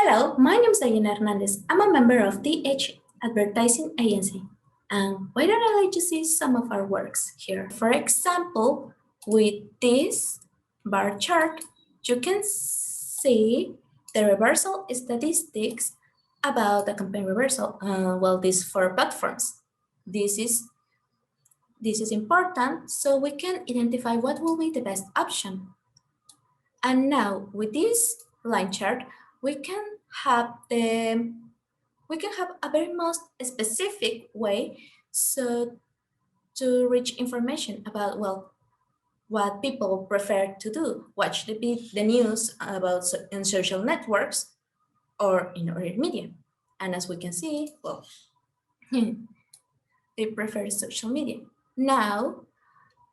Hello, my name is Diana Hernandez. I'm a member of DH Advertising Agency. And why don't I let you see some of our works here? For example, with this bar chart, you can see the reversal statistics about the campaign reversal. This for platforms. This is important so we can identify what will be the best option. And now with this line chart, we can have a very most specific way so to reach information about what people prefer to do, watch the news about in social networks or in other media. And as we can see, they prefer social media. Now,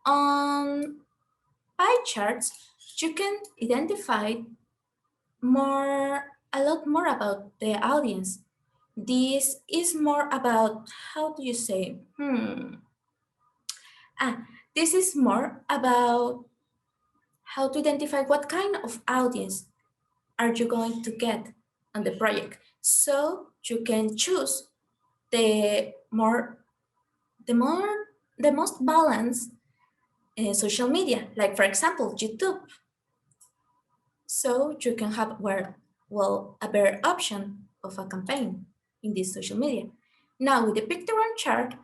on pie charts, you can identify a lot more about the audience. This is more about, how do you say? This is more about how to identify what kind of audience are you going to get on the project. So you can choose the most balanced social media, like for example, YouTube. So you can have a better option of a campaign in this social media. Now with the pictogram chart,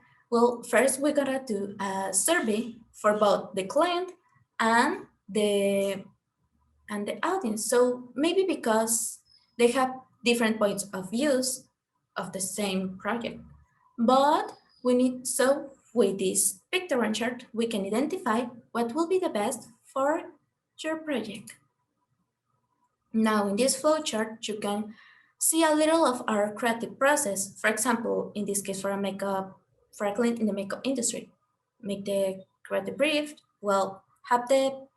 first we gotta do a survey for both the client and the audience. So maybe because they have different points of views of the same project, but with this pictogram chart, we can identify what will be the best for your project. Now in this flowchart, you can see a little of our creative process. For example, in this case, for a client in the makeup industry, make the creative brief, have the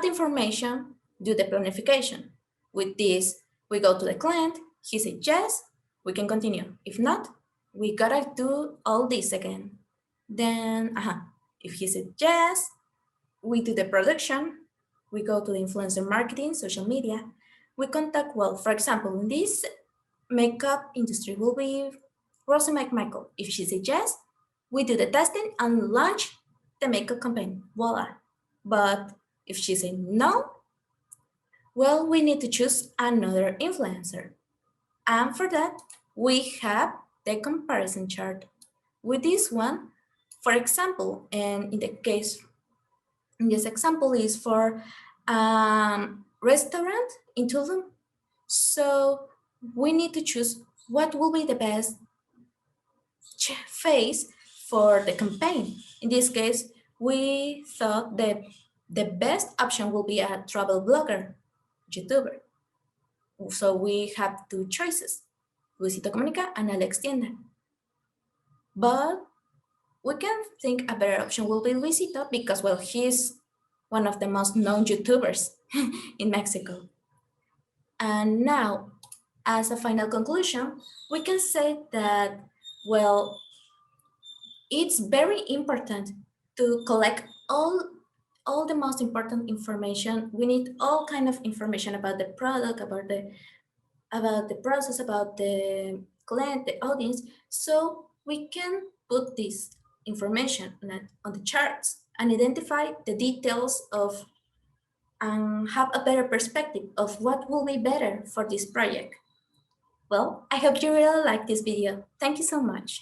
information, do the planification. With this, we go to the client, he said yes, we can continue. If not, we gotta do all this again. Then, if he said yes, we do the production, we go to the influencer marketing, social media, we contact, for example, in this makeup industry will be Rosie McMichael. If she says yes, we do the testing and launch the makeup campaign, voila. But if she says no, we need to choose another influencer. And for that, we have the comparison chart. With this one, for example, and in this example is for restaurant in Tulum. So we need to choose what will be the best phase for the campaign. In this case, we thought that the best option will be a travel blogger, YouTuber. So we have two choices, Luisito Comunica and Alex Tienda. But we can think a better option will be Luisito because, he's one of the most known YouTubers in Mexico. And now, as a final conclusion, we can say that, it's very important to collect all the most important information. We need all kind of information about the product, about the process, about the client, the audience, so we can put this information on the charts and identify the details of and have a better perspective of what will be better for this project. I hope you really like this video. Thank you so much.